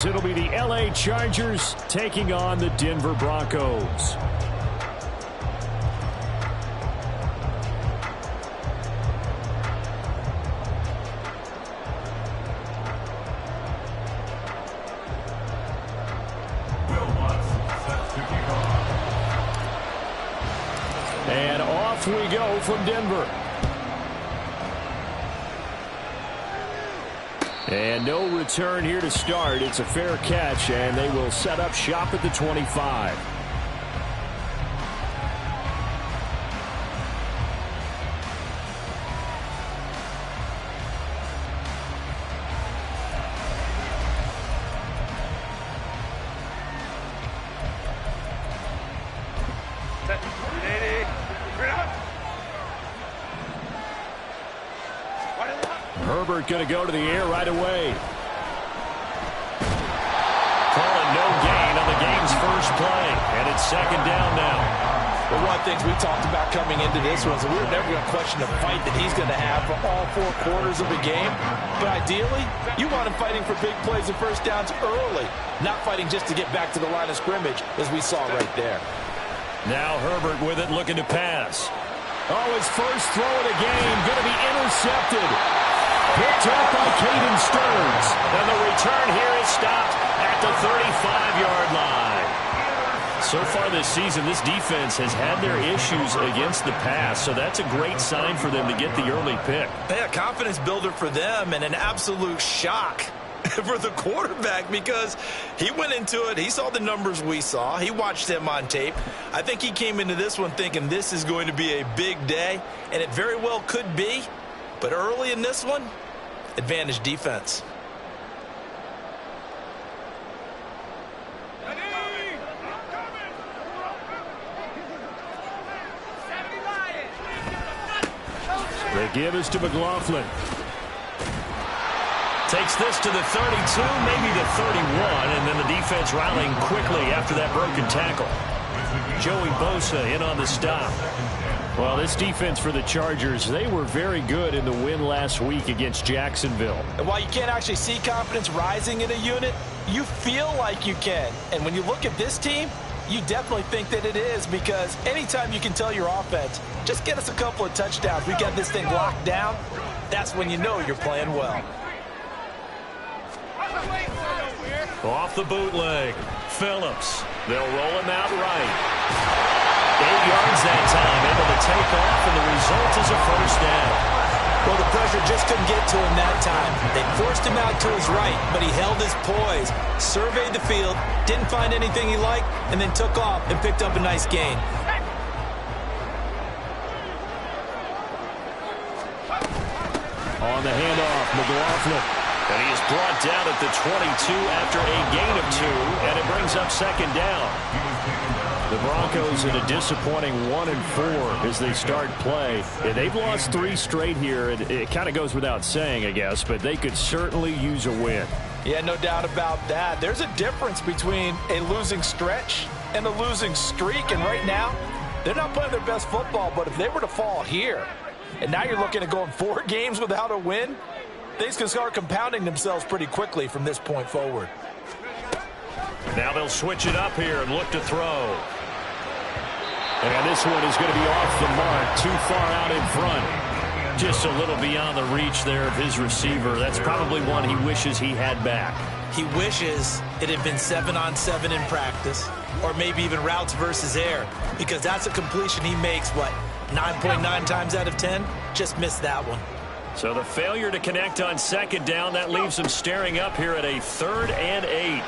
It'll be the LA Chargers taking on the Denver Broncos. And off we go from Denver. And no return here to start. It's a fair catch, and they will set up shop at the 25. Herbert going to go to the air right away. Calling no gain on the game's first play. And it's second down now. Well, one of the things we talked about coming into this was we were never going to question the fight that he's going to have for all 4 quarters of the game. But ideally, you want him fighting for big plays and first downs early, not fighting just to get back to the line of scrimmage, as we saw right there. Now Herbert with it, looking to pass. Oh, his first throw of the game going to be intercepted. Picked up by Caden Stearns. And the return here is stopped at the 35-yard line. So far this season, this defense has had their issues against the pass, so that's a great sign for them to get the early pick. Yeah, confidence builder for them and an absolute shock for the quarterback because he went into it. He saw the numbers we saw. He watched them on tape. I think he came into this one thinking this is going to be a big day, and it very well could be. But early in this one, advantage defense. The give is to McLaughlin. Takes this to the 32, maybe the 31, and then the defense rallying quickly after that broken tackle. Joey Bosa in on the stop. Well, this defense for the Chargers, they were very good in the win last week against Jacksonville. And while you can't actually see confidence rising in a unit, you feel like you can. And when you look at this team, you definitely think that it is, because anytime you can tell your offense, just get us a couple of touchdowns, we got this thing locked down, that's when you know you're playing well. Off the bootleg, Phillips. They'll roll him out right. 8 yards that time, able to take off, and the result is a first down. Well, the pressure just couldn't get to him that time. They forced him out to his right, but he held his poise, surveyed the field, didn't find anything he liked, and then took off and picked up a nice gain. On the handoff, McLaughlin. And he is brought down at the 22 after a gain of 2, and it brings up second down. The Broncos in a disappointing 1-4 as they start play. And they've lost 3 straight here. It kind of goes without saying, I guess, but they could certainly use a win. Yeah, no doubt about that. There's a difference between a losing stretch and a losing streak. And right now, they're not playing their best football, but if they were to fall here, and now you're looking at going 4 games without a win, things can start compounding themselves pretty quickly from this point forward. Now they'll switch it up here and look to throw. And this one is going to be off the mark, too far out in front. Just a little beyond the reach there of his receiver. That's probably one he wishes he had back. He wishes it had been 7-on-7 in practice, or maybe even routes versus air, because that's a completion he makes, 9.9 times out of 10? Just missed that one. So the failure to connect on second down, that leaves him staring up here at a 3rd and 8.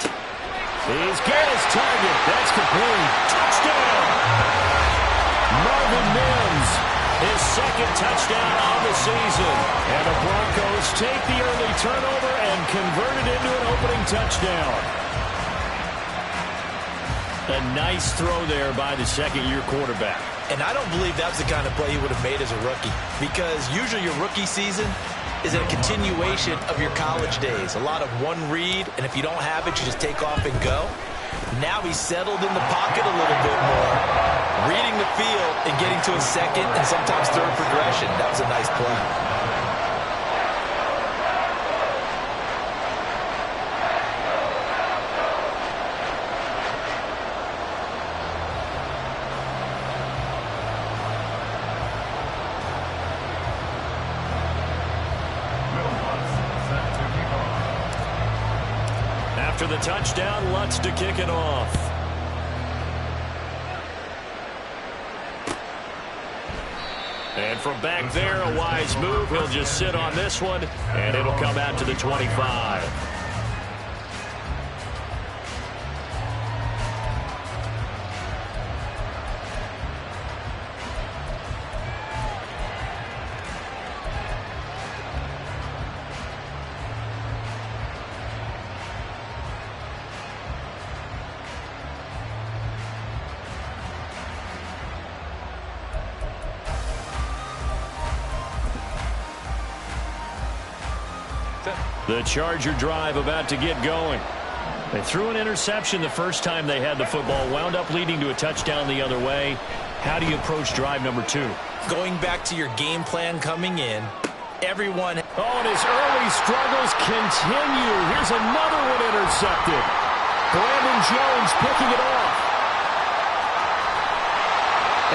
He's got his target. That's complete. Touchdown! Marvin Mims, his 2nd touchdown on the season. And the Broncos take the early turnover and convert it into an opening touchdown. A nice throw there by the second-year quarterback. And I don't believe that's the kind of play he would have made as a rookie, because usually your rookie season is a continuation of your college days. A lot of one read, and if you don't have it, you just take off and go. Now he's settled in the pocket a little bit more, reading the field and getting to a 2nd and sometimes 3rd progression. That was a nice play. After the touchdown, Lutz to kick it off. And from back there, a wise move. He'll just sit on this one, and it'll come out to the 25. The Charger drive about to get going. They threw an interception the first time they had the football, wound up leading to a touchdown the other way. How do you approach drive number 2? Going back to your game plan coming in, everyone... Oh, and his early struggles continue. Here's another one intercepted. Brandon Jones picking it off.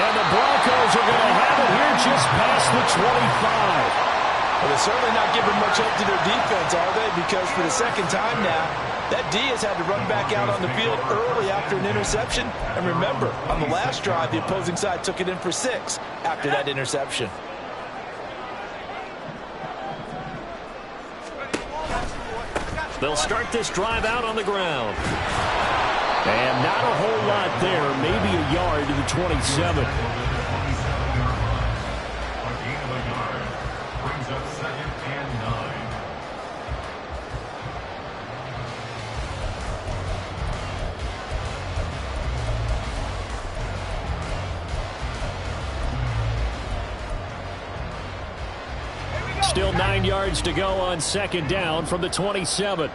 And the Broncos are going to have it here just past the 25. Well, they're certainly not giving much hope to their defense, are they? Because for the second time now, that D has had to run back out on the field early after an interception. And remember, on the last drive, the opposing side took it in for 6 after that interception. They'll start this drive out on the ground. And not a whole lot there, maybe a yard to the 27. Still 9 yards to go on second down from the 27.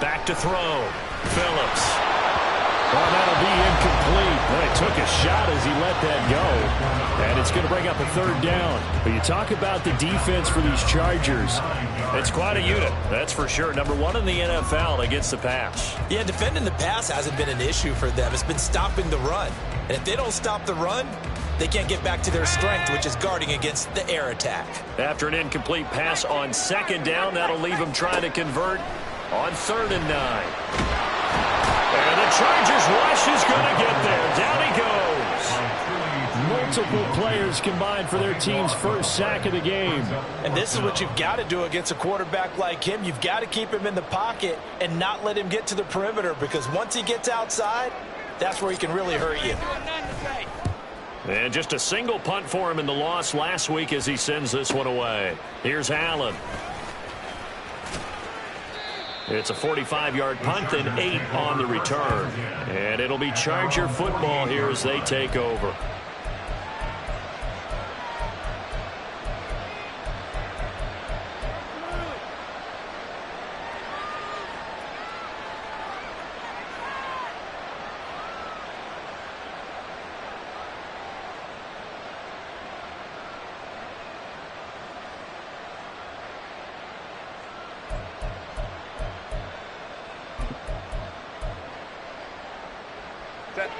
Back to throw. Phillips. Oh, that'll be incomplete. Well, he took a shot as he let that go. And it's going to bring up a third down. But you talk about the defense for these Chargers. It's quite a unit, that's for sure. Number 1 in the NFL against the pass. Yeah, defending the pass hasn't been an issue for them. It's been stopping the run. And if they don't stop the run, they can't get back to their strength, which is guarding against the air attack. After an incomplete pass on second down, that'll leave them trying to convert on 3rd and 9. And the Chargers rush is going to get there. Down he goes. Multiple players combined for their team's first sack of the game. And this is what you've got to do against a quarterback like him. You've got to keep him in the pocket and not let him get to the perimeter, because once he gets outside, that's where he can really hurt you. And just a single punt for him in the loss last week as he sends this one away. Here's Allen. It's a 45-yard punt and 8 on the return. And it'll be Charger football here as they take over.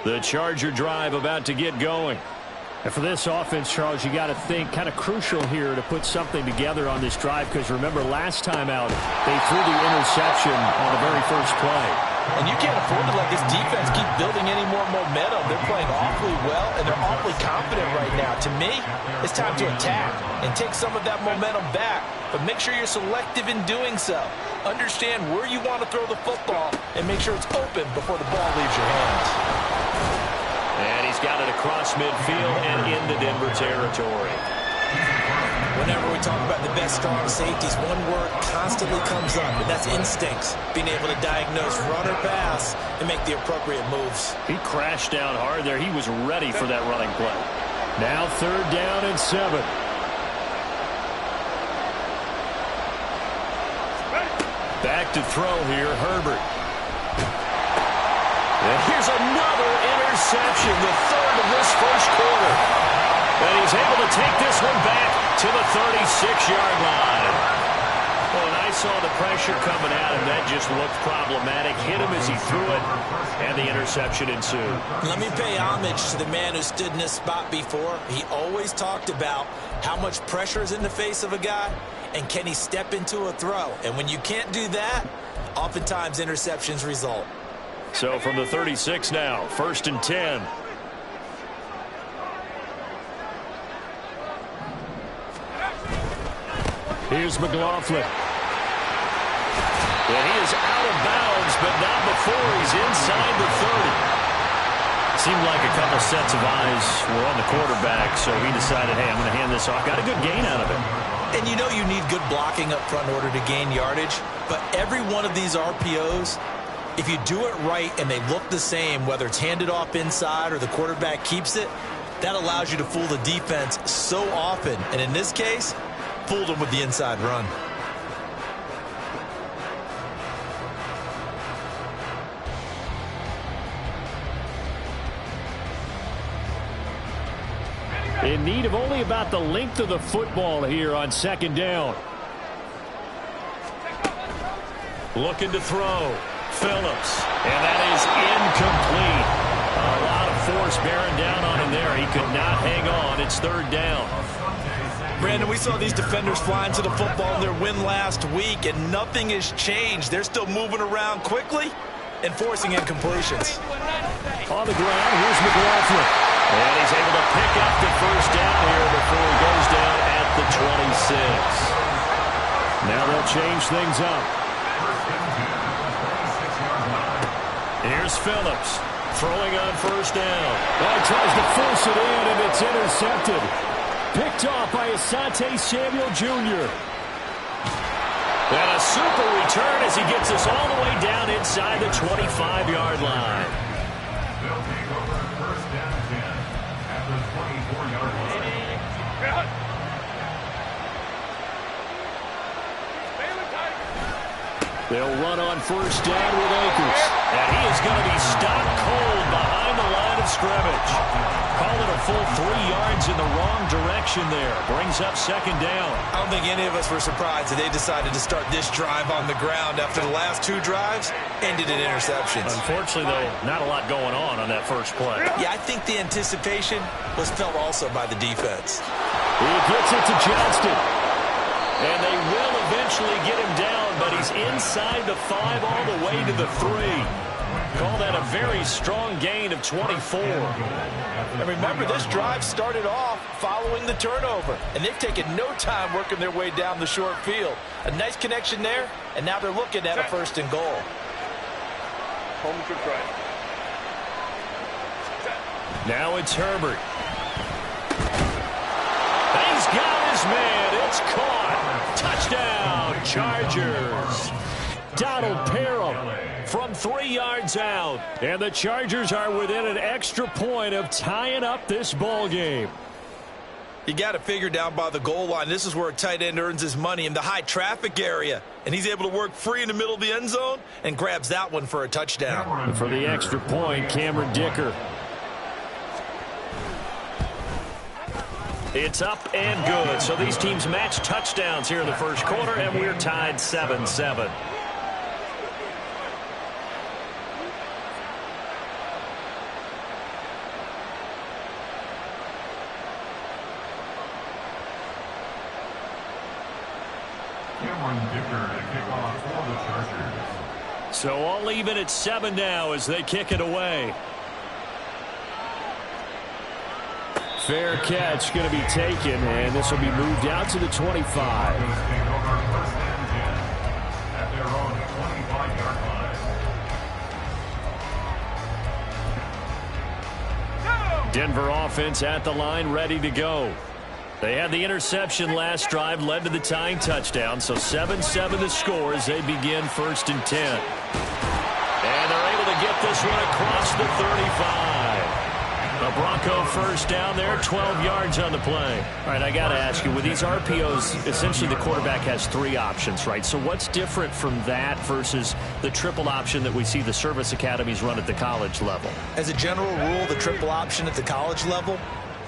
The Charger drive about to get going. And for this offense, Charles, you got to think kind of crucial here to put something together on this drive, because remember last time out they threw the interception on the very first play. And you can't afford to let this defense keep building any more momentum. They're playing awfully well, and they're awfully confident right now. To me, it's time to attack and take some of that momentum back. But make sure you're selective in doing so. Understand where you want to throw the football and make sure it's open before the ball leaves your hands. And he's got it across midfield and into Denver territory. Whenever we talk about the best strong safeties, one word constantly comes up, and that's instincts. Being able to diagnose run or pass and make the appropriate moves. He crashed down hard there. He was ready for that running play. Now 3rd down and 7. Back to throw here, Herbert. And here's another interception, the 3rd of this first quarter. And he's able to take this one back to the 36-yard line. Well, and I saw the pressure coming at him. That just just looked problematic. Hit him as he threw it, and the interception ensued. Let me pay homage to the man who stood in this spot before. He always talked about how much pressure is in the face of a guy, and can he step into a throw? And when you can't do that, oftentimes interceptions result. So from the 36 now, 1st and 10. Here's McLaughlin. And he is out of bounds, but not before he's inside the 30. Seemed like a couple sets of eyes were on the quarterback, so he decided, hey, I'm going to hand this off. Got a good gain out of it. And you know you need good blocking up front in order to gain yardage, but every one of these RPOs, if you do it right and they look the same, whether it's handed off inside or the quarterback keeps it, that allows you to fool the defense so often. And in this case, fooled them with the inside run. In need of only about the length of the football here on 2nd down. Looking to throw. Phillips. And that is incomplete. A lot of force bearing down on him there. He could not hang on. It's 3rd down. Brandon, we saw these defenders flying to the football in their win last week, and nothing has changed. They're still moving around quickly and forcing incompletions. On the ground, here's McLaughlin. And he's able to pick up the 1st down here before he goes down at the 26. Now they'll change things up. Here's Phillips throwing on 1st down. Well, he tries to force it in, and it's intercepted. Picked off by Asante Samuel Jr. And a super return as he gets us all the way down inside the 25-yard line. They'll take over 1st down and 10 at the 24-yard line. They'll run on 1st down with Akers. And he is going to be stopped cold behind the line of scrimmage. Call it a full 3 yards in the wrong direction there. Brings up 2nd down. I don't think any of us were surprised that they decided to start this drive on the ground after the last 2 drives ended in interceptions. Unfortunately, though, not a lot going on that first play. Yeah, I think the anticipation was felt also by the defense. He gets it to Johnston. And they will eventually get him down, but he's inside the 5 all the way to the 3. Call that a very strong gain of 24. And remember, this drive started off following the turnover, and they've taken no time working their way down the short field. A nice connection there, and now they're looking at a 1st and goal. Home to try. Now it's Herbert. He's got his man. It's caught. Touchdown, Chargers. Donald Parham from 3 yards out. And the Chargers are within an extra point of tying up this ball game. You got to figure down by the goal line. This is where a tight end earns his money, in the high traffic area. And he's able to work free in the middle of the end zone and grabs that one for a touchdown. And for the extra point, Cameron Dicker. It's up and good. So these teams match touchdowns here in the first quarter, and we're tied 7-7. Cameron Dicker to kick off for the Chargers. So all even at 7 now as they kick it away. Fair catch going to be taken, and this will be moved out to the 25. At their own 25-yard line. Denver offense at the line, ready to go. They had the interception last drive, led to the tying touchdown, so 7-7 the score as they begin 1st and 10. And they're able to get this one across the 35. The Bronco 1st down there, 12 yards on the play. All right, I got to ask you, with these RPOs, essentially the quarterback has 3 options, right? So what's different from that versus the triple option that we see the service academies run at the college level? As a general rule, the triple option at the college level,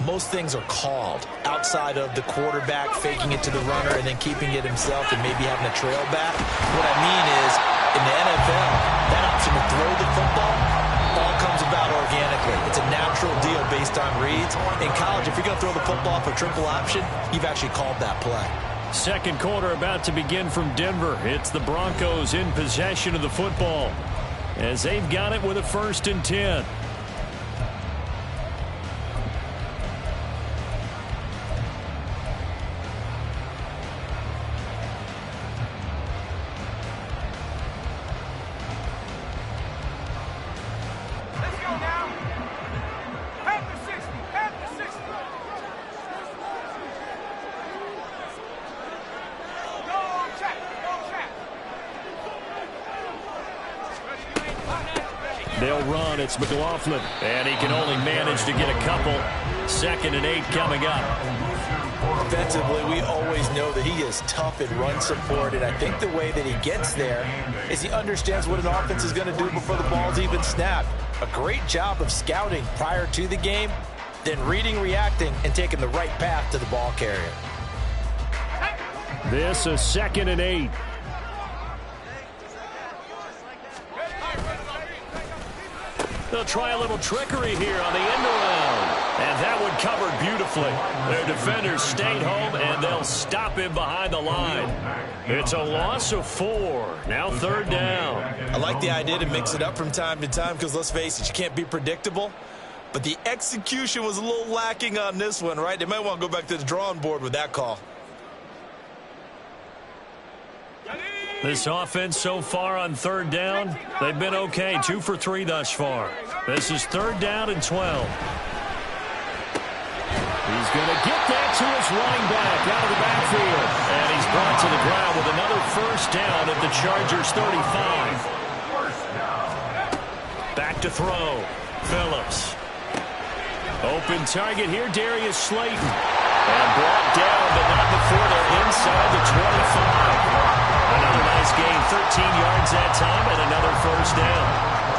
most things are called outside of the quarterback faking it to the runner and then keeping it himself and maybe having a trail back. What I mean is, in the reads. In college, if you're going to throw the football for triple option, you've actually called that play. Second quarter about to begin from Denver. It's the Broncos in possession of the football as they've got it with a 1st and 10. They'll run. It's McLaughlin. And he can only manage to get a couple. 2nd and 8 coming up. Offensively, we always know that he is tough in run support, and I think the way that he gets there is he understands what an offense is going to do before the ball's even snapped. A great job of scouting prior to the game, then reading, reacting, and taking the right path to the ball carrier. This is 2nd and 8. They'll try a little trickery here on the end around. And that one covered beautifully. Their defenders stayed home, and they'll stop him behind the line. It's a loss of 4. Now 3rd down. I like the idea to mix it up from time to time because, let's face it, you can't be predictable. But the execution was a little lacking on this one, right? They might want to go back to the drawing board with that call. This offense so far on 3rd down, they've been okay. 2 for 3 thus far. This is 3rd down and 12. He's going to get that to his running back out of the backfield. And he's brought to the ground with another 1st down at the Chargers' 35. Back to throw. Phillips. Open target here, Darius Slayton. And brought down, but not before they're inside the 25. Another nice gain, 13 yards that time, and another 1st down.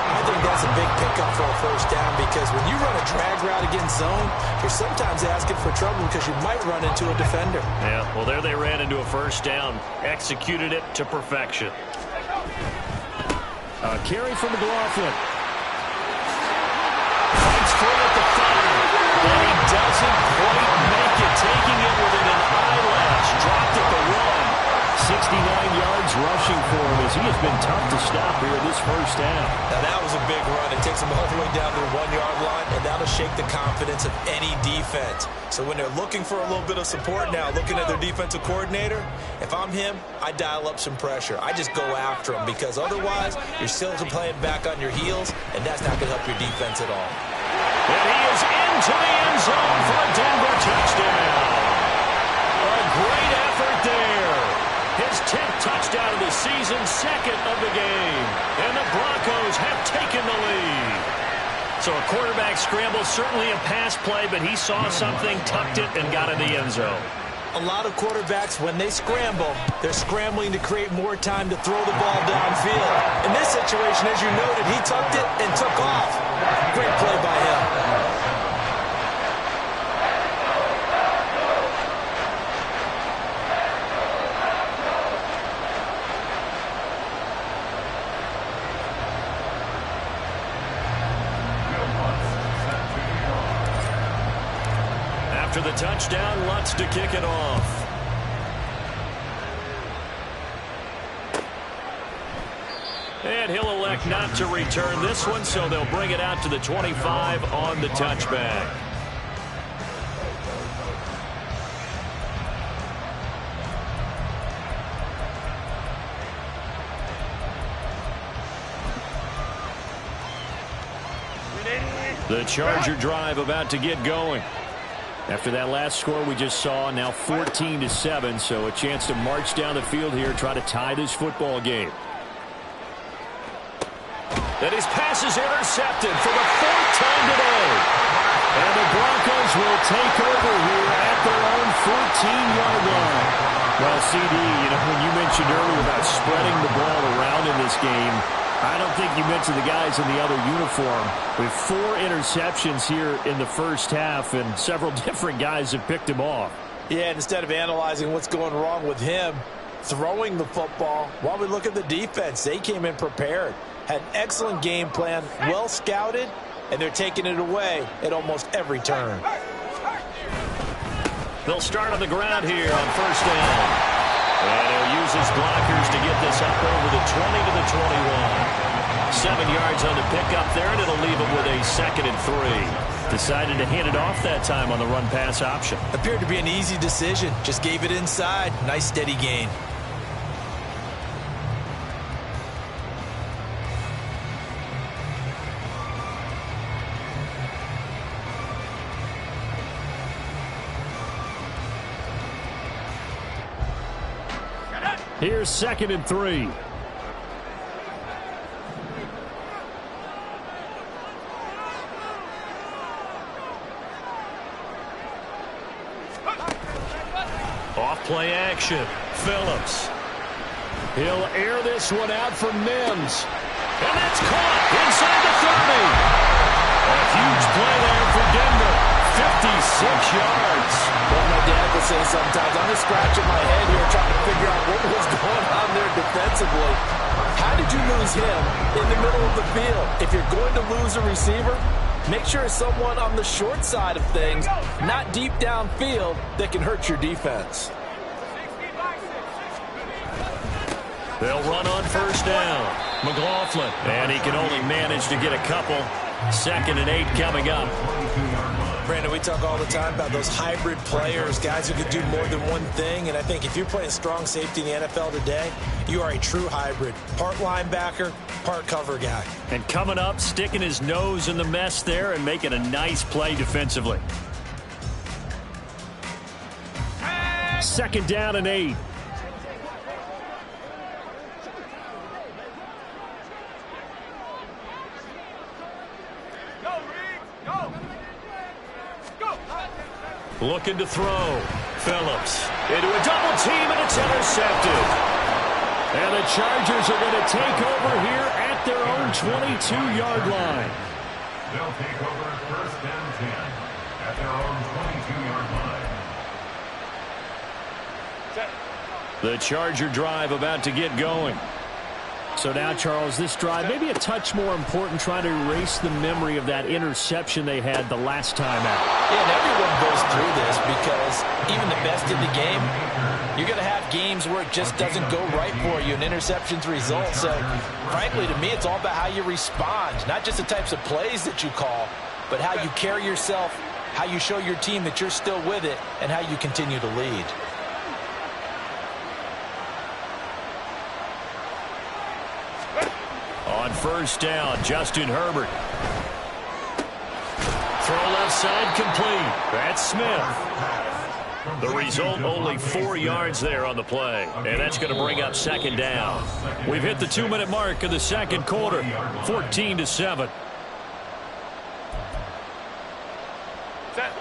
I think that's a big pickup for a 1st down because when you run a drag route against zone, you're sometimes asking for trouble because you might run into a defender. Yeah, well, there they ran into a 1st down, executed it to perfection. A carry for McLaughlin. Fights free at the 5, but he doesn't quite make it, taking it within an eyelash. Dropped at the 1. 69 yards rushing for him as he has been tough to stop here in this 1st half. Now that was a big run. It takes him all the way down to the 1-yard line, and that'll shake the confidence of any defense. So when they're looking for a little bit of support now, looking at their defensive coordinator, if I'm him, I dial up some pressure. I just go after him because otherwise you're still playing back on your heels, and that's not going to help your defense at all. And he is into the end zone for a Denver touchdown. A great effort there. His 10th touchdown of the season, 2nd of the game. And the Broncos have taken the lead. So a quarterback scramble, certainly a pass play, but he saw something, tucked it, and got in the end zone. A lot of quarterbacks, when they scramble, they're scrambling to create more time to throw the ball downfield. In this situation, as you noted, he tucked it and took off. Great play by him. After the touchdown, Lutz to kick it off. And he'll elect not to return this one, so they'll bring it out to the 25 on the touchback. The Charger drive about to get going. After that last score we just saw, now 14-7, so a chance to march down the field here, try to tie this football game. And his pass is intercepted for the 4th time today. And the Broncos will take over here at their own 14-yard line. Well, CD, when you mentioned earlier about spreading the ball around in this game, I don't think you mentioned the guys in the other uniform. With 4 interceptions here in the 1st half, and several different guys have picked him off. Yeah, instead of analyzing what's going wrong with him, throwing the football, while we look at the defense, they came in prepared. Had an excellent game plan, well scouted, and they're taking it away at almost every turn. They'll start on the ground here on first down. And he'll use his blockers to get this up over the 20 to the 21. 7 yards on the pickup there, and it'll leave him with a 2nd and 3. Decided to hand it off that time on the run-pass option. Appeared to be an easy decision. Just gave it inside. Nice steady gain. Here's 2nd and 3. Off play action. Phillips. He'll air this one out for Mims. And that's caught inside the 30. A huge play there for Denver. 56 yards. What my dad would say sometimes, I'm just scratching my head here trying to figure out what was going on there defensively. How did you lose him in the middle of the field? If you're going to lose a receiver, make sure it's someone on the short side of things, not deep downfield, that can hurt your defense. They'll run on first down. McLaughlin. And he can only manage to get a couple. 2nd and 8 coming up. Brandon, we talk all the time about those hybrid players, guys who can do more than one thing. And I think if you're playing strong safety in the NFL today, you are a true hybrid. Part linebacker, part cover guy. And coming up, sticking his nose in the mess there and making a nice play defensively. 2nd down and 8. Looking to throw. Phillips into a double team, and it's intercepted. And the Chargers are going to take over here at their own 22-yard line. They'll take over first down 10 at their own 22-yard line. The Charger drive about to get going. So now, Charles, this drive maybe a touch more important, trying to erase the memory of that interception they had the last time out. Yeah, and everyone goes through this because even the best in the game, you're going to have games where it just doesn't go right for you, and interceptions result. So, frankly, to me, it's all about how you respond, not just the types of plays that you call, but how you carry yourself, how you show your team that you're still with it, and how you continue to lead. On first down, Justin Herbert. Throw left side complete. That's Smith. The result, only 4 yards there on the play. And that's going to bring up 2nd down. We've hit the 2-minute mark of the 2nd quarter. 14-7.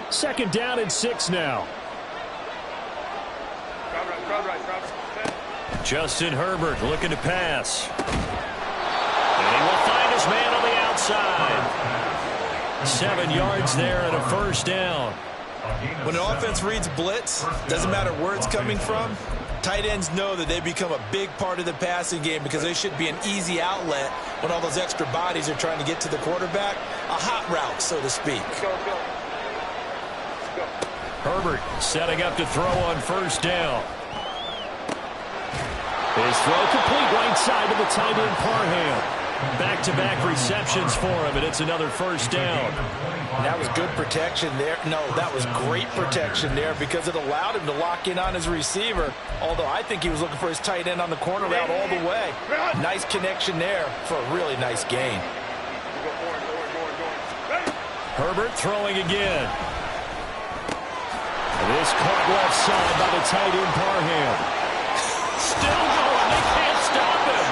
2nd down and 6 now. Justin Herbert looking to pass. And he will find his man on the outside. 7 yards there and a first down. When an offense reads blitz, doesn't matter where it's coming from, tight ends know that they become a big part of the passing game because they should be an easy outlet when all those extra bodies are trying to get to the quarterback. A hot route, so to speak. Herbert setting up to throw on first down. His throw complete right side to the tight end Parham. Back-to-back receptions for him, and it's another first down. That was good protection there. No, that was great protection there because it allowed him to lock in on his receiver, although I think he was looking for his tight end on the corner route all the way. Nice connection there for a really nice gain. Herbert throwing again. This caught left side by the tight end Parham. Still going. They can't stop him.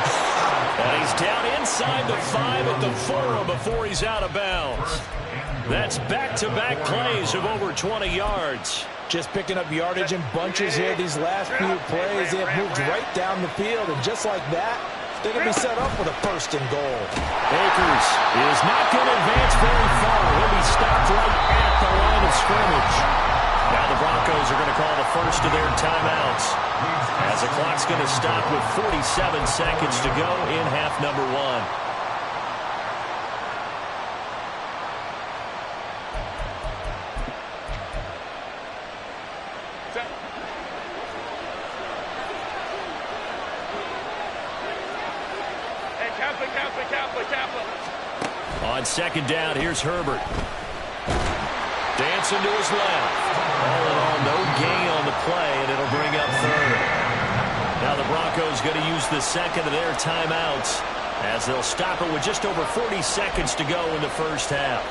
And he's down inside the 5 at the 4 before he's out of bounds. That's back-to-back plays of over 20 yards. Just picking up yardage in bunches here. These last few plays, they have moved right down the field. And just like that, they're going to be set up with a 1st and goal. Akers is not going to advance very far. He'll be stopped right at the line of scrimmage. Now the Broncos are going to call the first of their timeouts, as the clock's going to stop with 47 seconds to go in half number 1. On second down, here's Herbert. Dancing to his left. All in all, no gain on the play, and it'll bring up third. Now the Broncos going to use the second of their timeouts as they'll stop it with just over 40 seconds to go in the first half.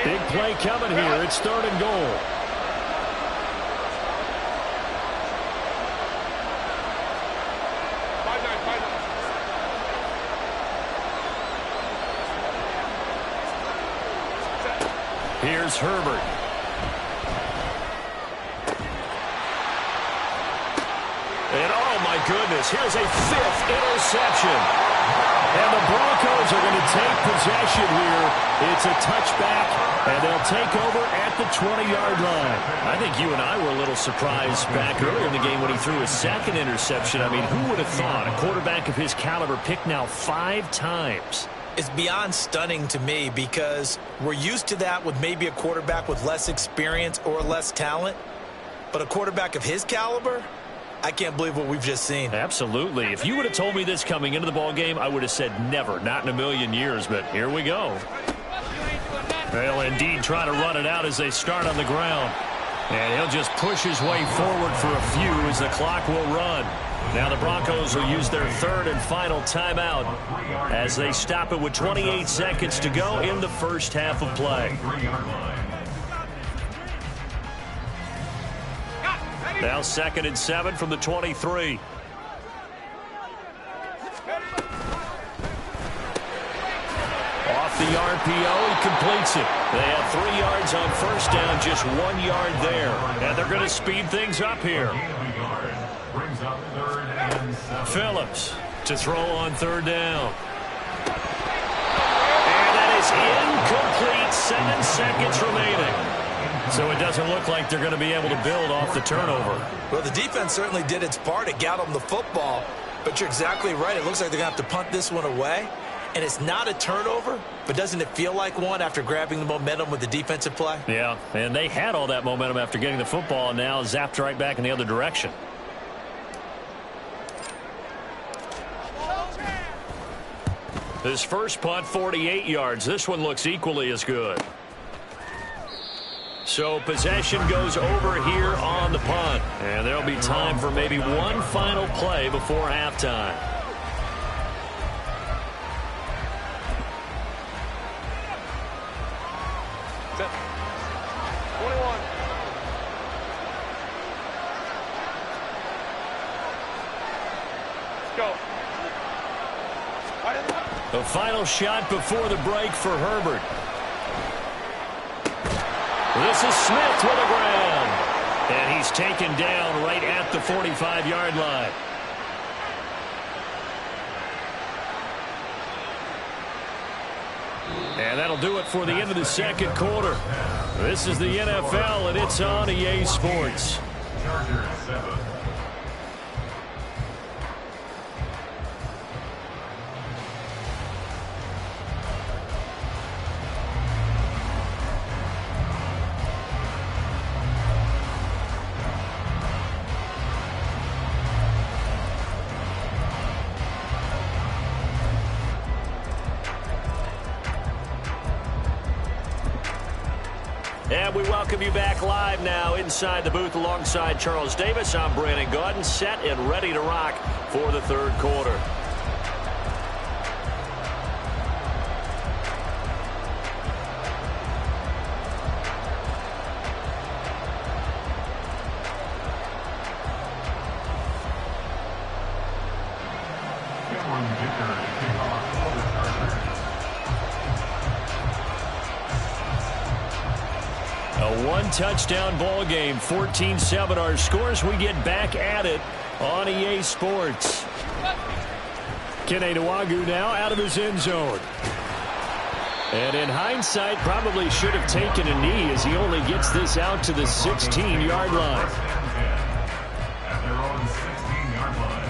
Big play coming here. It's third and goal. Here's Herbert. And oh my goodness, here's a fifth interception. And the Broncos are going to take possession here. It's a touchback, and they'll take over at the 20-yard line. I think you and I were a little surprised back earlier in the game when he threw his second interception. I mean, who would have thought a quarterback of his caliber picked now 5 times? It's beyond stunning to me because we're used to that with maybe a quarterback with less experience or less talent. But a quarterback of his caliber, I can't believe what we've just seen. Absolutely. If you would have told me this coming into the ballgame, I would have said never, not in a million years. But here we go. They'll indeed try to run it out as they start on the ground. And he'll just push his way forward for a few as the clock will run. Now the Broncos will use their third and final timeout as they stop it with 28 seconds to go in the first half of play. Now 2nd and 7 from the 23. Off the RPO, he completes it. They have 3 yards on first down, just 1 yard there. And they're going to speed things up here. Phillips to throw on third down. And that is incomplete. 7 seconds remaining. So it doesn't look like they're going to be able to build off the turnover. Well, the defense certainly did its part. It got them the football. But you're exactly right. It looks like they're going to have to punt this one away. And it's not a turnover, but doesn't it feel like one after grabbing the momentum with the defensive play? Yeah, and they had all that momentum after getting the football and now zapped right back in the other direction. His first punt, 48 yards. This one looks equally as good. So possession goes over here on the punt. And there'll be time for maybe one final play before halftime. Set. 21. Let's go. The final shot before the break for Herbert. This is Smith to the ground. And he's taken down right at the 45-yard line. And that'll do it for the end of the second quarter. This is the NFL, and it's on EA Sports. Chargers 7. And we welcome you back live now inside the booth alongside Charles Davis. I'm Brandon Gaudin, set and ready to rock for the third quarter. Cameron Dicker to kick off for the Chargers. A one-touchdown ball game, 14-7 our scores. We get back at it on EA Sports. Kene Nwangwu now out of his end zone. And in hindsight, probably should have taken a knee as he only gets this out to the 16-yard line. At their own 16-yard line.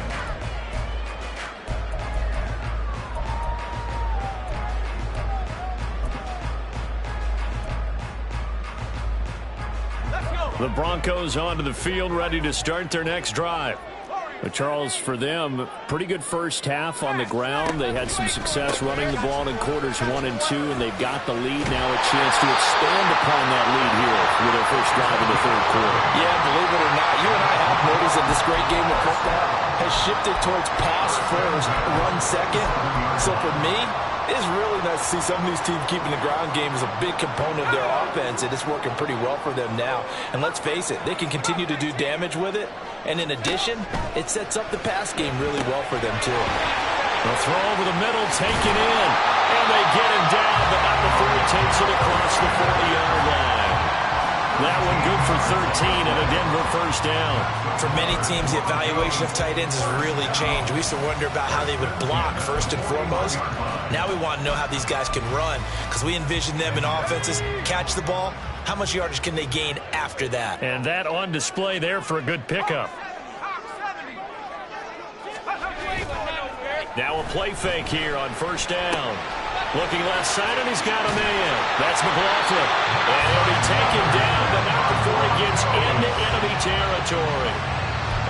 The Broncos onto the field, ready to start their next drive. But Charles, for them, pretty good first half on the ground. They had some success running the ball in quarters 1 and 2, and they've got the lead now, a chance to expand upon that lead here with their first drive in the third quarter. Yeah, believe it or not, you and I have noticed that this great game of football has shifted towards pass first, run second. So for me, it's really nice to see some of these teams keeping the ground game as a big component of their offense, and it's working pretty well for them now. And let's face it, they can continue to do damage with it. And in addition, it sets up the pass game really well for them, too. The throw over the middle, taken in. And they get him down, but not before he takes it across the 40-yard line. That one good for 13 and a Denver first down. For many teams, the evaluation of tight ends has really changed. We used to wonder about how they would block first and foremost. Now we want to know how these guys can run, because we envision them in offenses catch the ball. How much yardage can they gain after that? And that on display there for a good pickup. Now a play fake here on first down. Looking left side, and he's got a man. That's McLaughlin. And he'll be taken down, but not before he gets into enemy territory.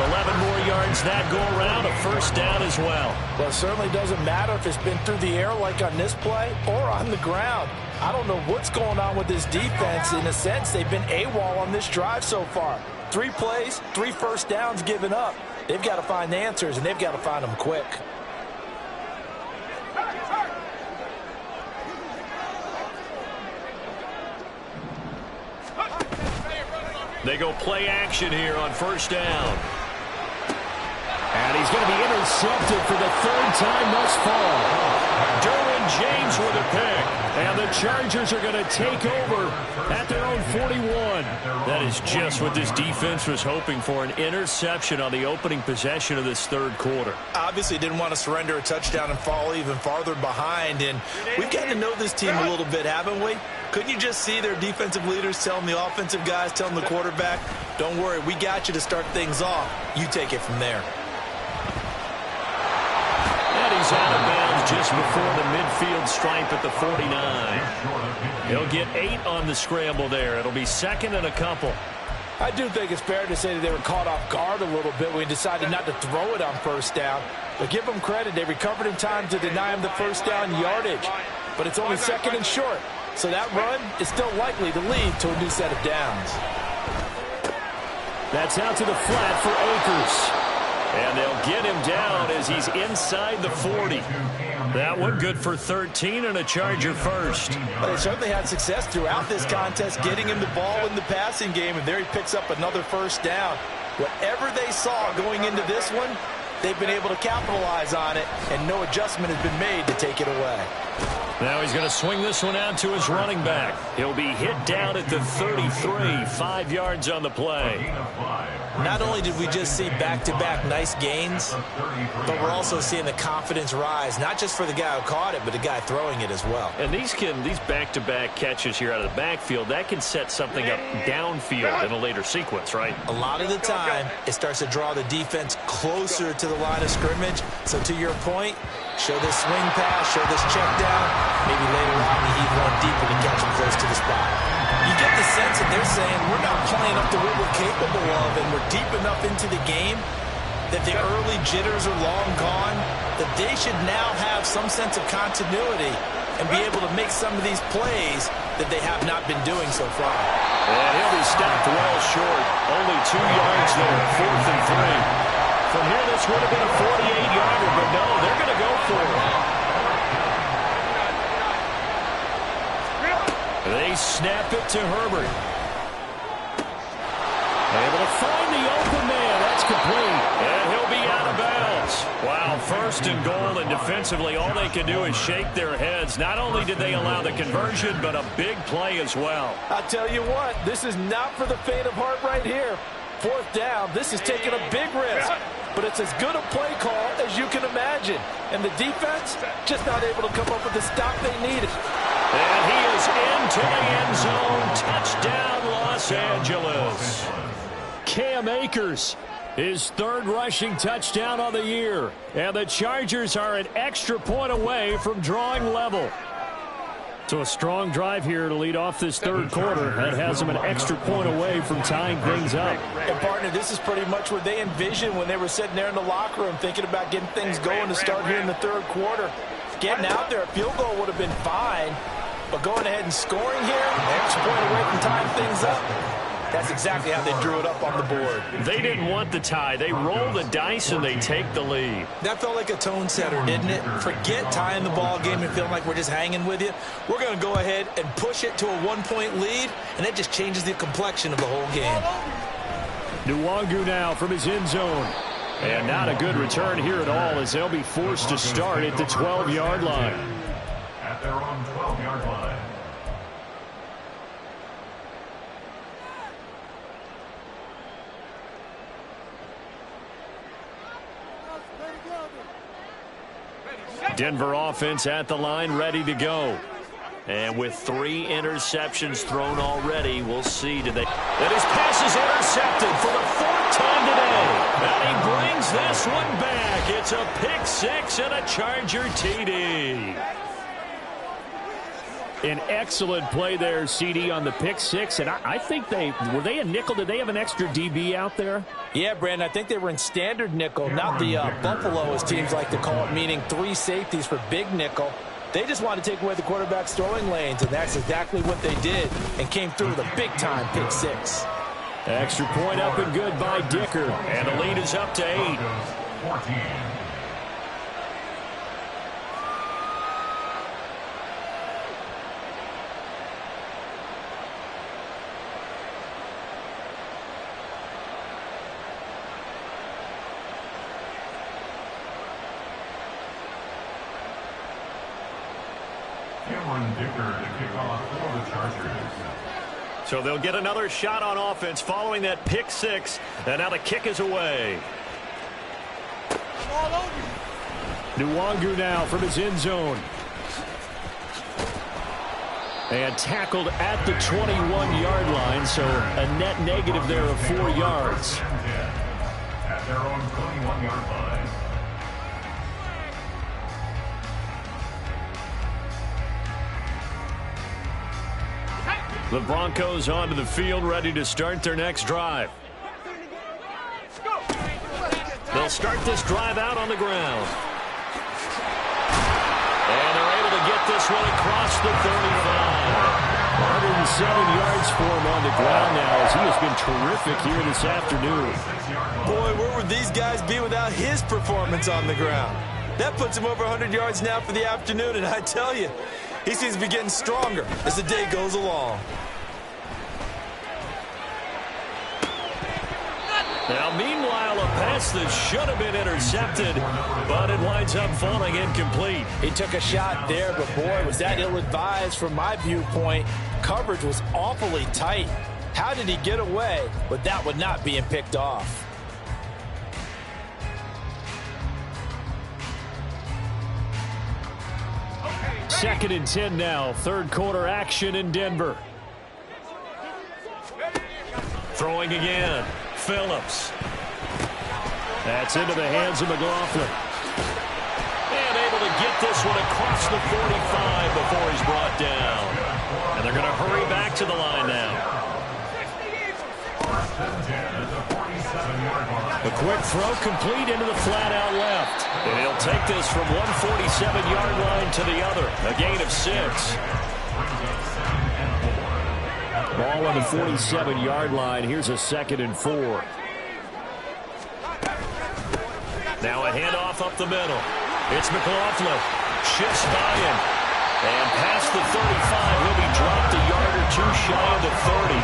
11 more yards that go around, a first down as well. Well, it certainly doesn't matter if it's been through the air like on this play or on the ground. I don't know what's going on with this defense. In a sense, they've been AWOL on this drive so far. 3 plays, 3 first downs given up. They've got to find answers, and they've got to find them quick. They go play action here on first down. And he's going to be intercepted for the 3rd time thus far. Derwin James with a pick. And the Chargers are going to take over at their own 41. That is just what this defense was hoping for, an interception on the opening possession of this third quarter. Obviously didn't want to surrender a touchdown and fall even farther behind. And we've gotten to know this team a little bit, haven't we? Couldn't you just see their defensive leaders telling the offensive guys, telling the quarterback, don't worry, we got you to start things off. You take it from there. And he's out of bounds just before the midfield stripe at the 49. He'll get 8 on the scramble there. It'll be 2nd and a couple. I do think it's fair to say that they were caught off guard a little bit when we decided not to throw it on first down. But give them credit. They recovered in time to deny him the first down yardage. But it's only 2nd and short. So that run is still likely to lead to a new set of downs. That's out to the flat for Akers. And they'll get him down as he's inside the 40. That one good for 13 and a Charger first. Well, they certainly had success throughout this contest, getting him the ball in the passing game, and there he picks up another first down. Whatever they saw going into this one, they've been able to capitalize on it, and no adjustment has been made to take it away. Now he's going to swing this one out to his running back. He'll be hit down at the 33, 5 yards on the play. Not only did we just see back-to-back nice gains, but we're also seeing the confidence rise, not just for the guy who caught it, but the guy throwing it as well. And these back-to-back catches here out of the backfield, that can set something up downfield in a later sequence, right? A lot of the time, it starts to draw the defense closer to the line of scrimmage. So to your point, show this swing pass, show this check down. Maybe later on you heave one deeper to catch him close to the spot. You get the sense that they're saying we're not playing up to what we're capable of, and we're deep enough into the game that the early jitters are long gone, that they should now have some sense of continuity and be able to make some of these plays that they have not been doing so far. And he'll be stopped well short. Only 2 yards there, 4th and 3. From here, this would have been a 48-yarder, but no, they're going to go for it. They snap it to Herbert. Able to find the open man. That's complete. And he'll be out of bounds. Wow, 1st and goal, and defensively, all they can do is shake their heads. Not only did they allow the conversion, but a big play as well. I'll tell you what, this is not for the faint of heart right here. 4th down, this is taking a big risk. But it's as good a play call as you can imagine. And the defense just not able to come up with the stop they needed. And he is into the end zone. Touchdown, Los Angeles. Cam Akers, his 3rd rushing touchdown on the year. And the Chargers are an extra point away from drawing level. So a strong drive here to lead off this third quarter. That has them an extra point away from tying things up. And, partner, this is pretty much what they envisioned when they were sitting there in the locker room thinking about getting things going to start here in the third quarter. Getting out there, a field goal would have been fine, but going ahead and scoring here, an extra point away from tying things up, that's exactly how they drew it up on the board. They didn't want the tie. They roll the dice and they take the lead. That felt like a tone setter, didn't it? Forget tying the ball game and feeling like we're just hanging with you. We're going to go ahead and push it to a one-point lead, and that just changes the complexion of the whole game. Nwangu now from his end zone. And not a good return here at all as they'll be forced to start at the 12-yard line. At their own 12-yard line. Denver offense at the line, ready to go. And with 3 interceptions thrown already, we'll see today. And his pass is intercepted for the 4th time today. And he brings this one back. It's a pick 6 and a Charger TD. An excellent play there, CD, on the pick 6. And I think were they a nickel? Did they have an extra DB out there? Yeah, Brandon, I think they were in standard nickel, not the Buffalo, as teams like to call it, meaning 3 safeties for big nickel. They just wanted to take away the quarterback's throwing lanes, and that's exactly what they did, and came through with a big-time pick 6. Extra point up and good by Dicker. And the lead is up to 8. 14. Cameron Dicker to kick off for the Chargers. So they'll get another shot on offense following that pick 6. And now the kick is away. Nwangu now from his end zone. And tackled at the 21-yard line, so a net negative there of 4 yards. At their own 21-yard line. The Broncos onto the field, ready to start their next drive. They'll start this drive out on the ground. And they're able to get this one across the 35. 107 yards for him on the ground now as he has been terrific here this afternoon. Boy, where would these guys be without his performance on the ground? That puts him over 100 yards now for the afternoon, and I tell you, he seems to be getting stronger as the day goes along. Now, meanwhile, a pass that should have been intercepted, but it winds up falling incomplete. He took a shot there, but boy, was that ill-advised from my viewpoint. Coverage was awfully tight. How did he get away with that one not being picked off? Second and 10 now. Third quarter action in Denver. Throwing again. Phillips. That's into the hands of McLaughlin. And able to get this one across the 45 before he's brought down. And they're going to hurry back to the line now. A quick throw complete into the flat out left. And he'll take this from one 47-yard line to the other. A gain of 6. Ball on the 47-yard line. Here's a 2nd and 4. Now a handoff up the middle. It's McLaughlin. Shifts by him. And past the 35, he'll be dropped a yard or 2 shy of the 30.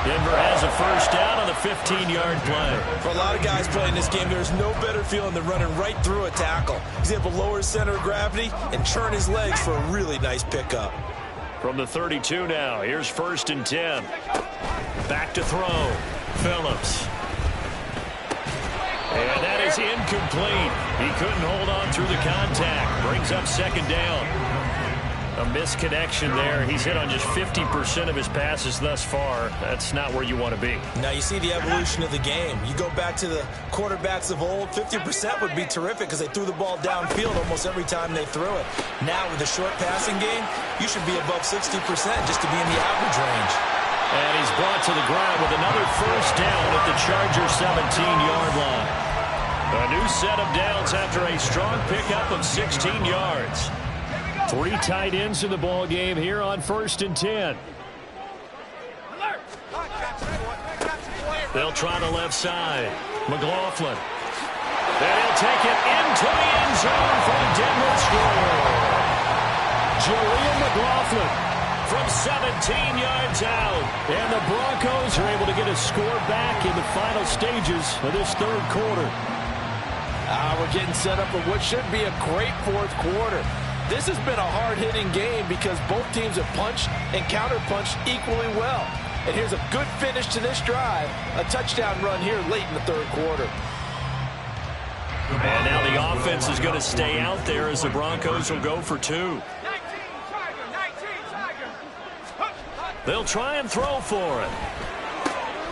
Denver has a first down on the 15-yard play. For a lot of guys playing this game, there's no better feeling than running right through a tackle. He's able to lower his center of gravity and churn his legs for a really nice pickup. From the 32 now, here's 1st and 10. Back to throw. Phillips. And that is incomplete. He couldn't hold on through the contact. Brings up 2nd down. A misconnection there. He's hit on just 50% of his passes thus far. That's not where you want to be. Now you see the evolution of the game. You go back to the quarterbacks of old, 50% would be terrific because they threw the ball downfield almost every time they threw it. Now with the short passing game, you should be above 60% just to be in the average range. And he's brought to the ground with another first down at the Chargers 17-yard line. A new set of downs after a strong pickup of 16 yards. 3 tight ends in the ball game here on 1st and 10. They'll try the left side. McLaughlin. And he'll take it into the end zone for a Denver score. Jaleel McLaughlin from 17 yards out. And the Broncos are able to get a score back in the final stages of this 3rd quarter. We're getting set up for what should be a great 4th quarter. This has been a hard-hitting game because both teams have punched and counter-punched equally well. And here's a good finish to this drive. A touchdown run here late in the 3rd quarter. And now the offense is going to stay out there as the Broncos will go for 2. They'll try and throw for it.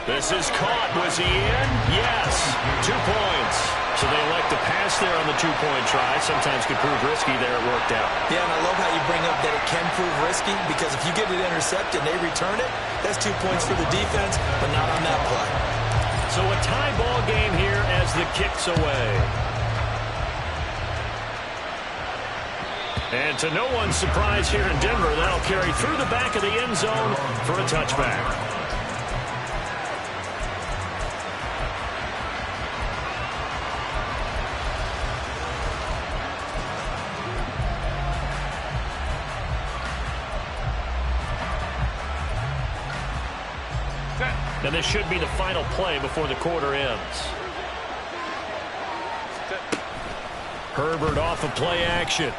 This is caught. Was he in? Yes. 2 points. So they elect to pass there on the 2-point try. Sometimes could prove risky there. It worked out. Yeah, and I love how you bring up that it can prove risky because if you get it intercepted and they return it, that's 2 points for the defense, but not on that play. So a tie ball game here as the kick's away. And to no one's surprise here in Denver, that'll carry through the back of the end zone for a touchback. And this should be the final play before the quarter ends. Herbert off of play action.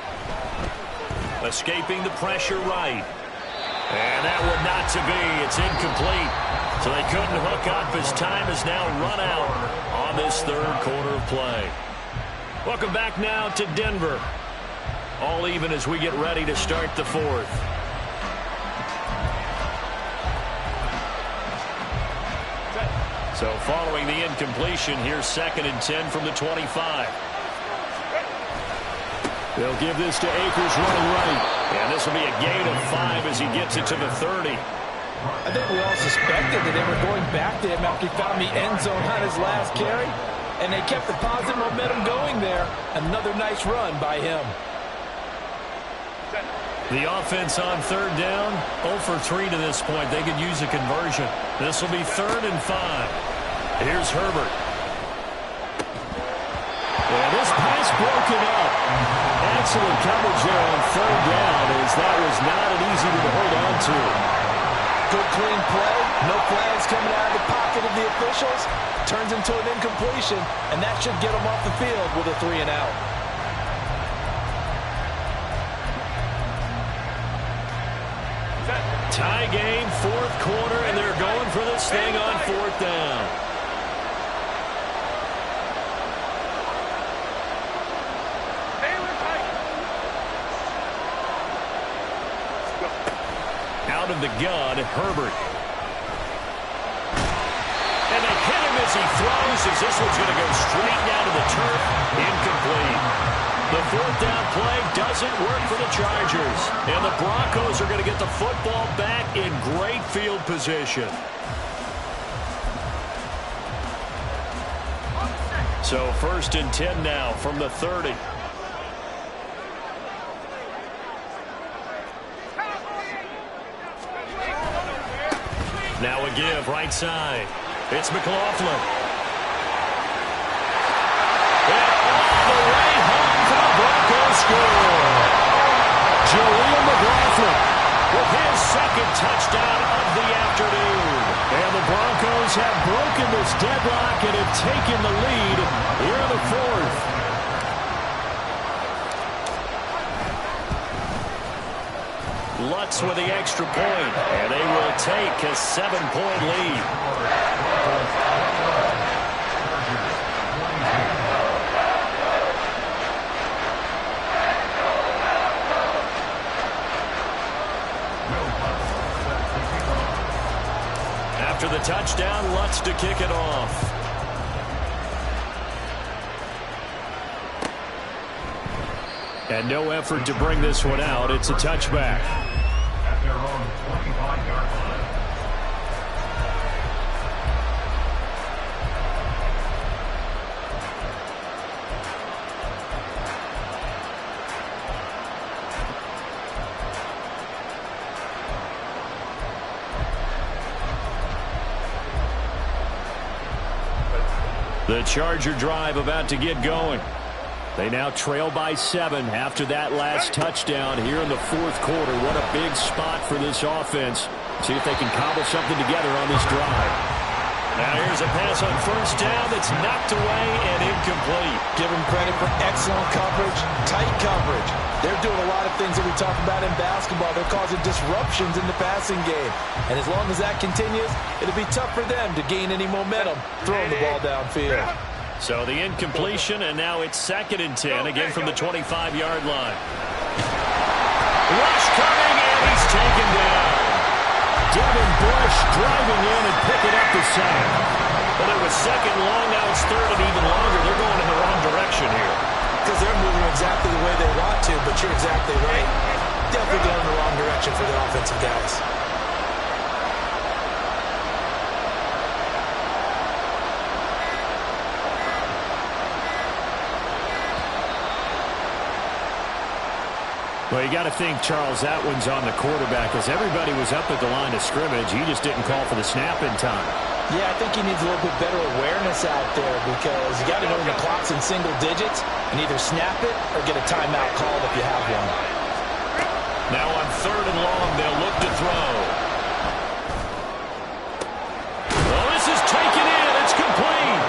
Escaping the pressure right. And that one not to be. It's incomplete. So they couldn't hook up as time is now run out on this 3rd quarter of play. Welcome back now to Denver. All even as we get ready to start the 4th. So following the incompletion, here's 2nd and 10 from the 25. They'll give this to Akers running right. And this will be a gain of 5 as he gets it to the 30. I think we all suspected that they were going back to him after he found the end zone on his last carry. And they kept the positive momentum going there. Another nice run by him. The offense on 3rd down, 0 for 3 to this point. They could use a conversion. This will be 3rd and 5. Here's Herbert. And this pass broken up. Excellent coverage there on 3rd down as that was not an easy one to hold on to. Good clean play. No flags coming out of the pocket of the officials. Turns into an incompletion, and that should get them off the field with a 3 and out. Tie game, 4th quarter, and they're going for this thing on 4th down. Out of the gun, Herbert. And they hit him as he throws, as this one's going to go straight down to the turf. Incomplete. The 4th down play doesn't work for the Chargers. And the Broncos are going to get the football back in great field position. So 1st and 10 now from the 30. Now a give right side. It's McLaughlin. And all the way home for the Broncos score. Jaleel McLaughlin with his 2nd touchdown of the afternoon. And the Broncos have broken this deadlock and have taken the lead here in the 4th. Lutz with the extra point, and they will take a 7-point lead. after the touchdown. Lutz to kick it off. And no effort to bring this one out. It's a touchback. At their own 25-yard line. The Charger drive about to get going. They now trail by 7 after that last touchdown here in the fourth quarter. What a big spot for this offense. See if they can cobble something together on this drive. Now here's a pass on first down that's knocked away and incomplete. Give them credit for excellent coverage, tight coverage. They're doing a lot of things that we talk about in basketball. They're causing disruptions in the passing game. And as long as that continues, it'll be tough for them to gain any momentum throwing the ball downfield. So the incompletion, and now it's 2nd and 10, again from the 25-yard line. Rush coming, and he's taken down. Devin Bush driving in and picking up the sack. Well, it was 2nd long, now it's 3rd and even longer. They're going in the wrong direction here. Because they're moving exactly the way they want to, but you're exactly right. Definitely going in the wrong direction for the offensive guys. Well, you got to think, Charles, that one's on the quarterback as everybody was up at the line of scrimmage. He just didn't call for the snap in time. Yeah, I think he needs a little bit better awareness out there because you got to know when the clock's in single digits and either snap it or get a timeout called if you have one. Now on 3rd and long, they'll look to throw. Well, this is taken in. It's complete.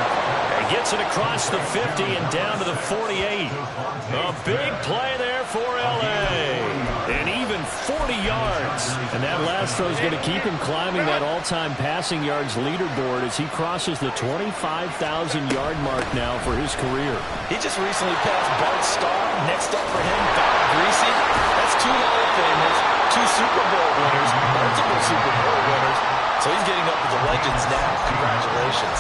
And gets it across the 50 and down to the 48. A big play there for L.A. And even 40 yards. And that last throw is going to keep him climbing that all-time passing yards leaderboard as he crosses the 25,000-yard mark now for his career. He just recently passed Bart Starr. Next up for him, Bob Greasy. That's 2 Hall of Famers, 2 Super Bowl winners, multiple Super Bowl winners. So he's getting up with the legends now. Congratulations.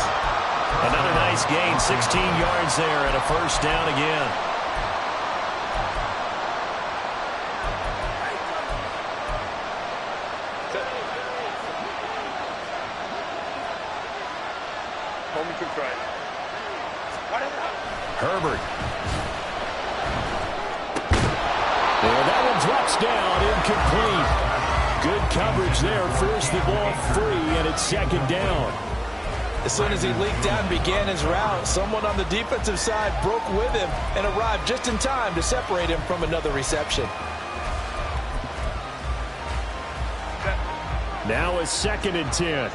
Another nice gain, 16 yards there and a first down again. Herbert. Well, that one drops down, incomplete. Good coverage there, forced the ball free, and it's 2nd down. As soon as he leaked out and began his route, someone on the defensive side broke with him and arrived just in time to separate him from another reception. Now a 2nd and 10.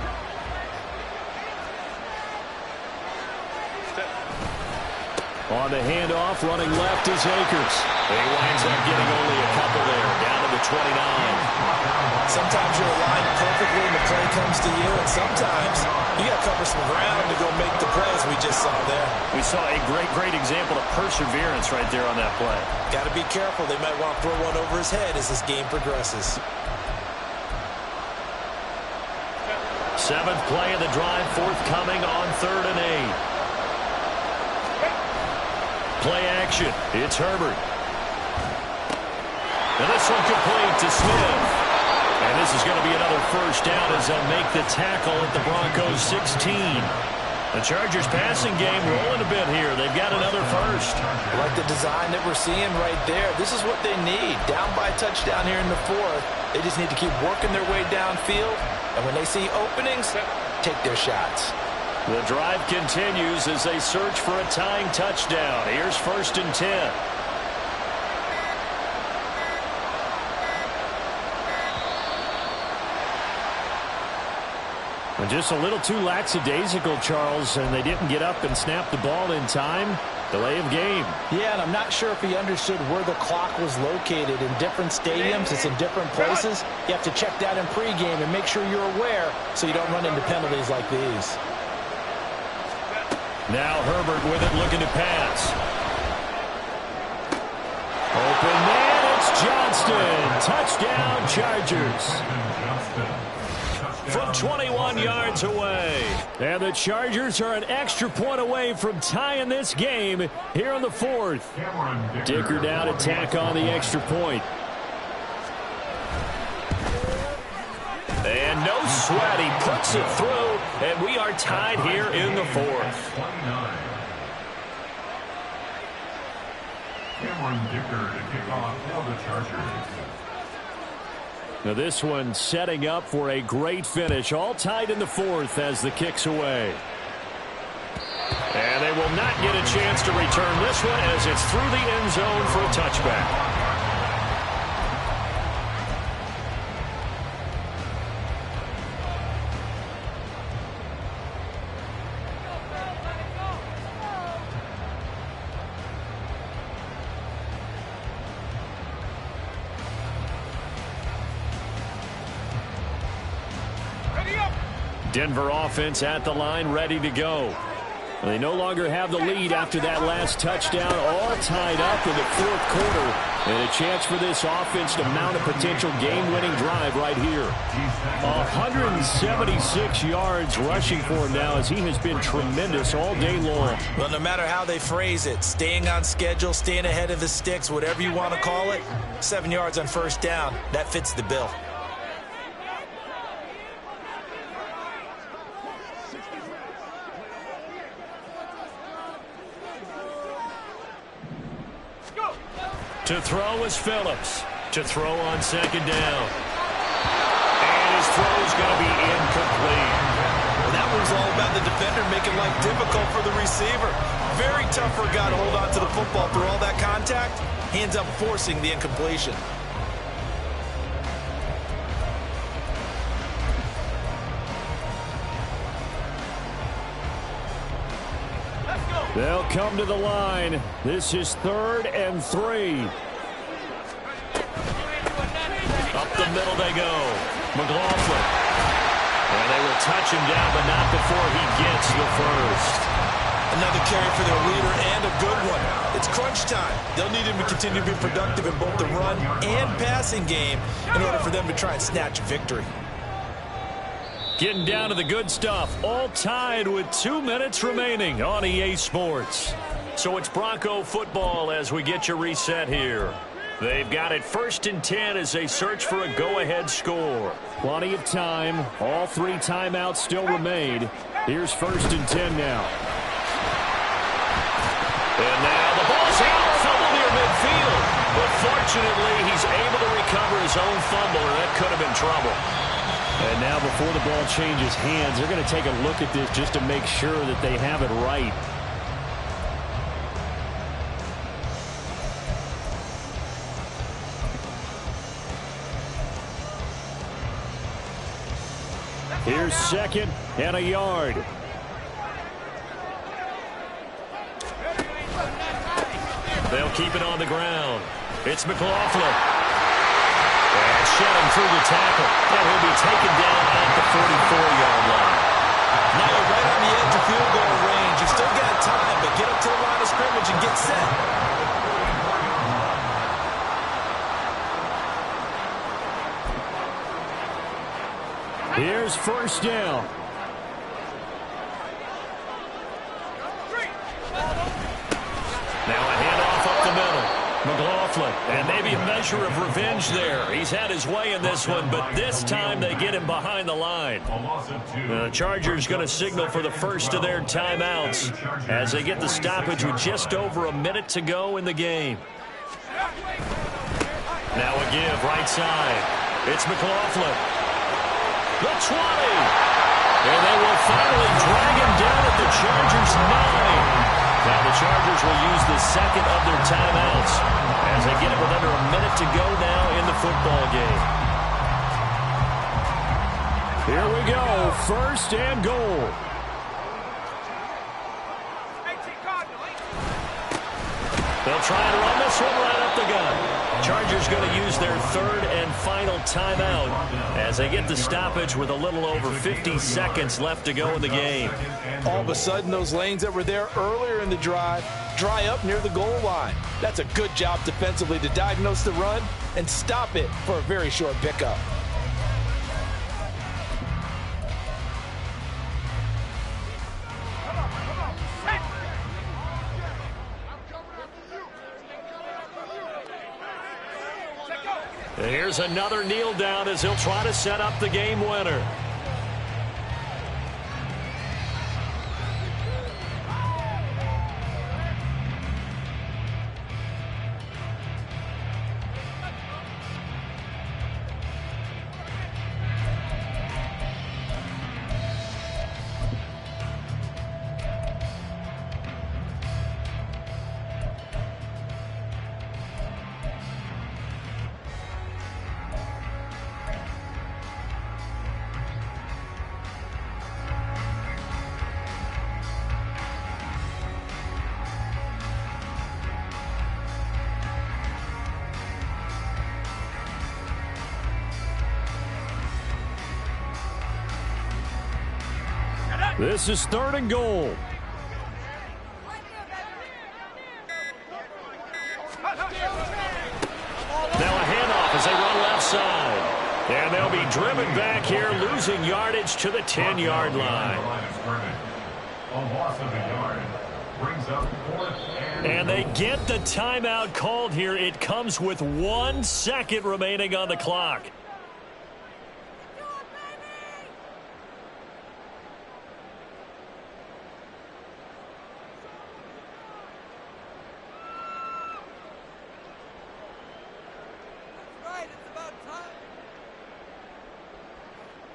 On the handoff, running left is Akers. He winds up getting only a couple there, down to the 29. Sometimes you're aligned perfectly and the play comes to you, and sometimes you got to cover some ground to go make the plays we just saw there. We saw a great example of perseverance right there on that play. Got to be careful. They might want to throw one over his head as this game progresses. 7th play of the drive, forthcoming on 3rd and 8. Play action. It's Herbert. And this one complete to Smith. And this is going to be another first down as they'll make the tackle at the Broncos 16. The Chargers passing game rolling a bit here. They've got another first. I like the design that we're seeing right there. This is what they need. Down by a touchdown here in the 4th. They just need to keep working their way downfield. And when they see openings, take their shots. The drive continues as they search for a tying touchdown. Here's 1st and 10. And just a little too lackadaisical, Charles, and they didn't get up and snap the ball in time. Delay of game. Yeah, and I'm not sure if he understood where the clock was located. In different stadiums, it's in different places. You have to check that in pregame and make sure you're aware so you don't run into penalties like these. Now Herbert with it, looking to pass. Open man, it's Johnston. Touchdown, Chargers. from 21 yards away. And the Chargers are an extra point away from tying this game here in the fourth. Dicker down to tack on the extra point. And no sweat. He puts it through, and we are tied here in the fourth. Cameron Dicker to kick off for the Chargers. Now this one setting up for a great finish. All tied in the fourth as the kick's away. And they will not get a chance to return this one as it's through the end zone for a touchback. Denver offense at the line, ready to go. They no longer have the lead after that last touchdown, all tied up in the fourth quarter. And a chance for this offense to mount a potential game-winning drive right here. 176 yards rushing for him now as he has been tremendous all day long. Well, no matter how they phrase it, staying on schedule, staying ahead of the sticks, whatever you want to call it, 7 yards on first down, that fits the bill. To throw is Phillips. To throw on second down. And his throw's going to be incomplete. Well, that was all about the defender making life difficult for the receiver. Very tough for a guy to hold on to the football through all that contact. He ends up forcing the incompletion. They'll come to the line. This is 3rd and 3. Up the middle they go. McLaughlin. And they will touch him down, but not before he gets the first. Another carry for their leader and a good one. It's crunch time. They'll need him to continue to be productive in both the run and passing game in order for them to try and snatch a victory. Getting down to the good stuff. All tied with 2 minutes remaining on EA Sports. So it's Bronco football as we get your reset here. They've got it 1st and 10 as they search for a go-ahead score. Plenty of time. All 3 timeouts still remain. Here's 1st and 10 now. And now the ball's out. Fumble near midfield. But fortunately, he's able to recover his own fumble, or that could have been trouble. And now before the ball changes hands, they're going to take a look at this just to make sure that they have it right. Here's 2nd and a yard. They'll keep it on the ground. It's McLaughlin. And shedding through the tackle. And he'll be taken down at the 44-yard line. Now you're right on the edge of field goal range. You've still got time, but get up to the line of scrimmage and get set. Here's 1st down. Now a handoff up the middle. McLaughlin, and maybe a measure of revenge there. He's had his way in this one, but this time they get him behind the line. The Chargers going to signal for the first of their timeouts as they get the stoppage with just over a minute to go in the game. Now a give right side. It's McLaughlin. The 20. And they will finally drag him down at the Chargers' 9. Now the Chargers will use the 2nd of their timeouts as they get it with under a minute to go now in the football game. Here we go, 1st and goal. They'll try and run this one right up the gut. Chargers going to use their 3rd and final timeout as they get the stoppage with a little over 50 seconds left to go in the game. All of a sudden, those lanes that were there earlier in the drive dry up near the goal line. That's a good job defensively to diagnose the run and stop it for a very short pickup. Here's another kneel down as he'll try to set up the game winner. This is 3rd and goal. Now a handoff as they run left side. And they'll be driven back here, losing yardage to the 10-yard line. A loss of a yard brings up 4th and they get the timeout called here. It comes with 1 second remaining on the clock.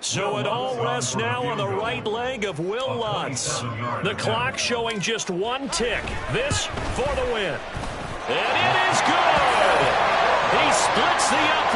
So it all rests now on the right leg of Will Lutz. The clock showing just 1 tick. This for the win. And it is good. He splits the upright.